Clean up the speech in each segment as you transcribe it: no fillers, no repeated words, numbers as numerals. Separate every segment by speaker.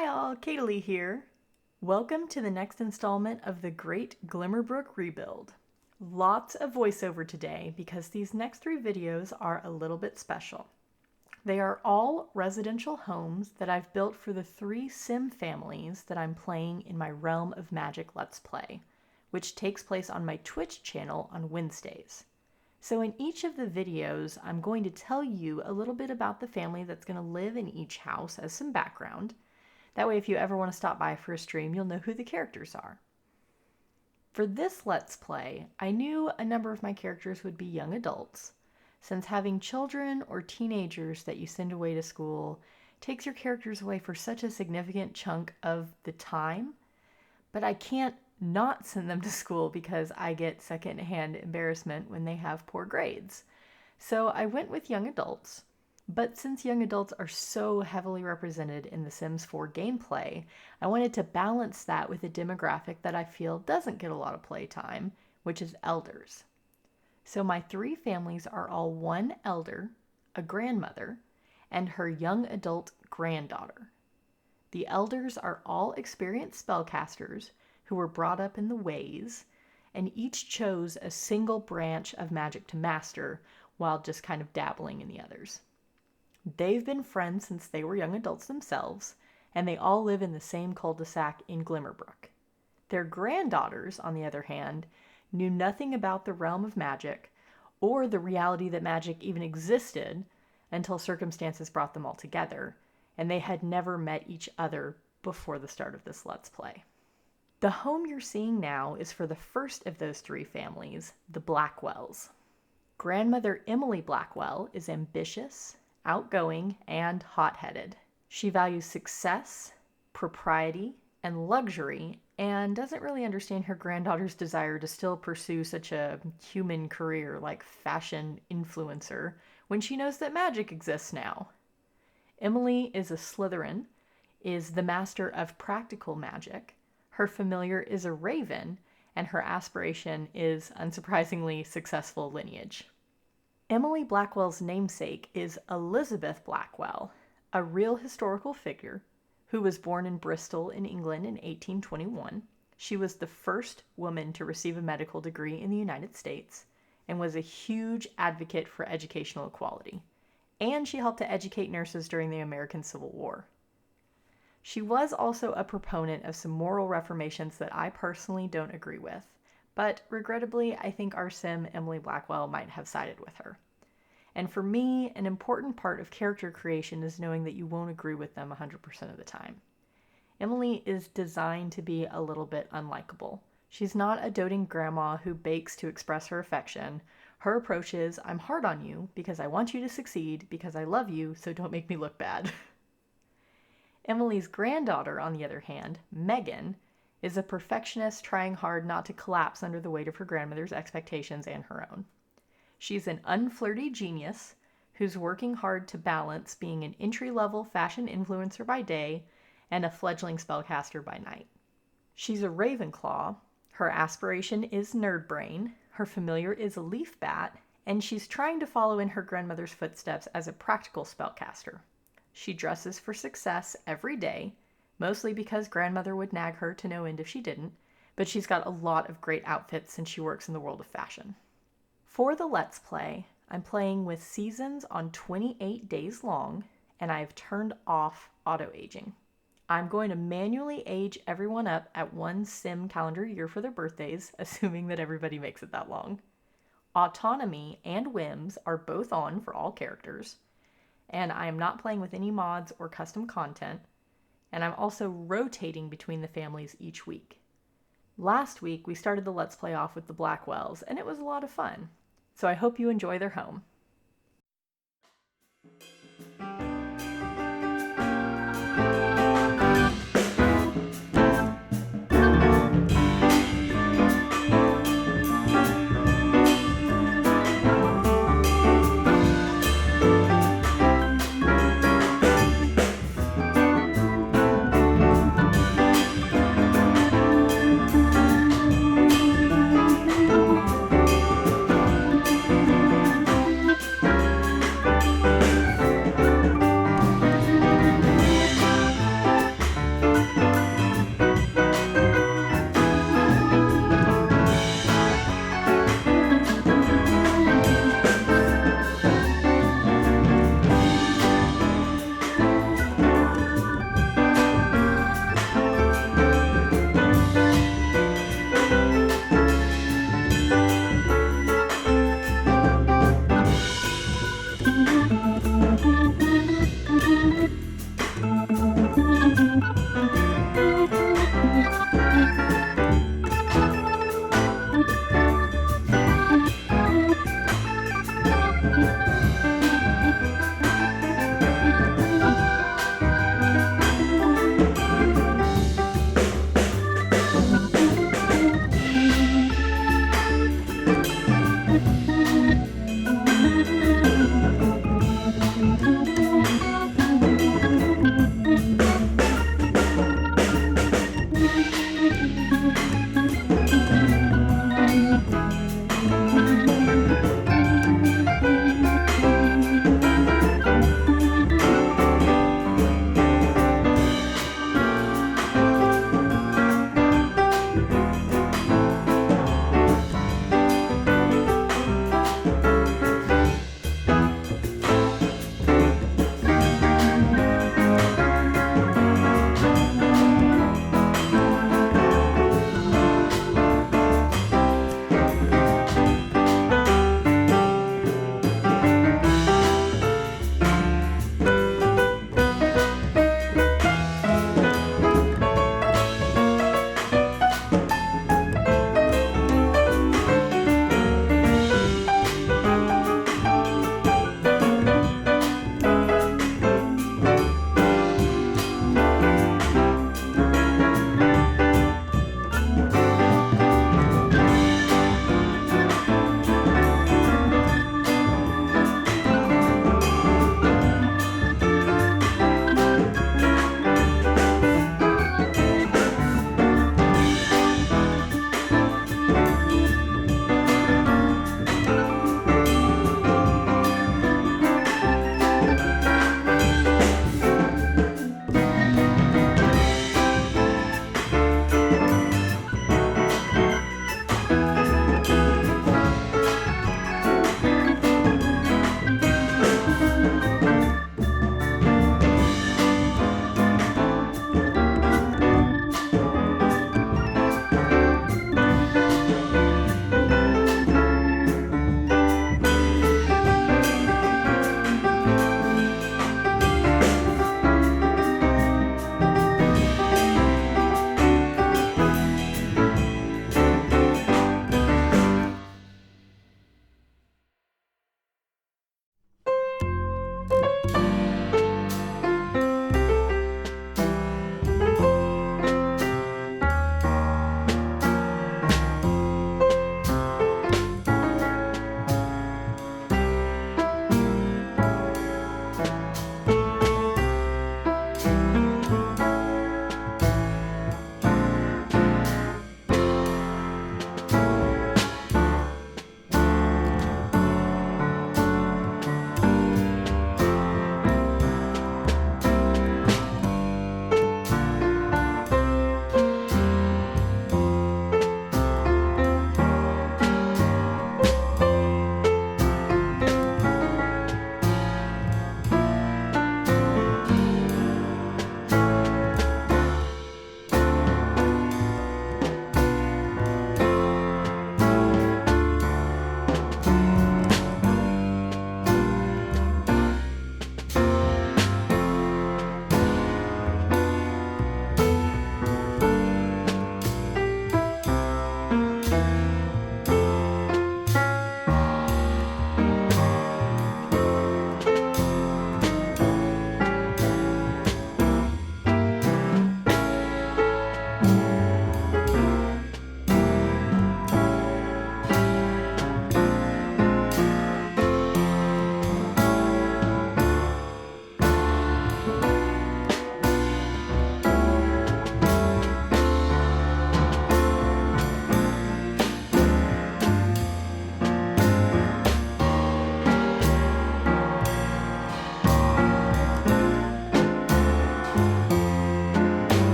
Speaker 1: Hi all, Caidily here. Welcome to the next installment of the Great Glimmerbrook Rebuild. Lots of voiceover today because these next 3 videos are a little bit special. They are all residential homes that I've built for the 3 sim families that I'm playing in my Realm of Magic Let's Play, which takes place on my Twitch channel on Wednesdays. So in each of the videos, I'm going to tell you a little bit about the family that's going to live in each house as some background. That way, if you ever want to stop by for a stream, you'll know who the characters are. For this Let's Play, I knew a number of my characters would be young adults, since having children or teenagers that you send away to school takes your characters away for such a significant chunk of the time. But I can't not send them to school because I get secondhand embarrassment when they have poor grades. So I went with young adults. But since young adults are so heavily represented in The Sims 4 gameplay, I wanted to balance that with a demographic that I feel doesn't get a lot of playtime, which is elders. So my 3 families are all one elder, a grandmother, and her young adult granddaughter. The elders are all experienced spellcasters who were brought up in the ways, and each chose a single branch of magic to master while just kind of dabbling in the others. They've been friends since they were young adults themselves, and they all live in the same cul-de-sac in Glimmerbrook. Their granddaughters, on the other hand, knew nothing about the realm of magic or the reality that magic even existed until circumstances brought them all together, and they had never met each other before the start of this Let's Play. The home you're seeing now is for the first of those 3 families, the Blackwells. Grandmother Emily Blackwell is ambitious, outgoing, and hot-headed. She values success, propriety, and luxury, and doesn't really understand her granddaughter's desire to still pursue such a human career like fashion influencer when she knows that magic exists now. Emily is a Slytherin, is the master of practical magic. Her familiar is a raven, and her aspiration is, unsurprisingly, successful lineage. Emily Blackwell's namesake is Elizabeth Blackwell, a real historical figure who was born in Bristol in England in 1821. She was the first woman to receive a medical degree in the United States and was a huge advocate for educational equality. And she helped to educate nurses during the American Civil War. She was also a proponent of some moral reformations that I personally don't agree with. But regrettably, I think our sim, Emily Blackwell, might have sided with her. And for me, an important part of character creation is knowing that you won't agree with them 100% of the time. Emily is designed to be a little bit unlikable. She's not a doting grandma who bakes to express her affection. Her approach is, I'm hard on you because I want you to succeed, because I love you, so don't make me look bad. Emily's granddaughter, on the other hand, Megan, is a perfectionist trying hard not to collapse under the weight of her grandmother's expectations and her own. She's an unflirty genius who's working hard to balance being an entry-level fashion influencer by day and a fledgling spellcaster by night. She's a Ravenclaw, her aspiration is nerd brain, her familiar is a leaf bat, and she's trying to follow in her grandmother's footsteps as a practical spellcaster. She dresses for success every day, mostly because grandmother would nag her to no end if she didn't, but she's got a lot of great outfits since she works in the world of fashion. For the Let's Play, I'm playing with seasons on 28 days long, and I've turned off auto-aging. I'm going to manually age everyone up at 1 sim calendar year for their birthdays, assuming that everybody makes it that long. Autonomy and whims are both on for all characters, and I am not playing with any mods or custom content, and I'm also rotating between the families each week. Last week, we started the Let's Play off with the Blackwells, and it was a lot of fun. So I hope you enjoy their home.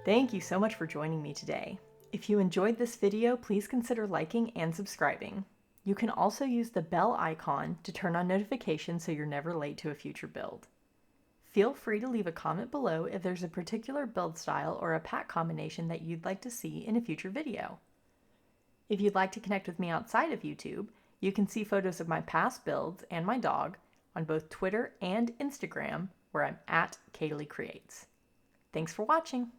Speaker 1: Thank you so much for joining me today. If you enjoyed this video, please consider liking and subscribing. You can also use the bell icon to turn on notifications so you're never late to a future build. Feel free to leave a comment below if there's a particular build style or a pack combination that you'd like to see in a future video. If you'd like to connect with me outside of YouTube, you can see photos of my past builds and my dog on both Twitter and Instagram, where I'm at CaidilyCreates. Thanks for watching!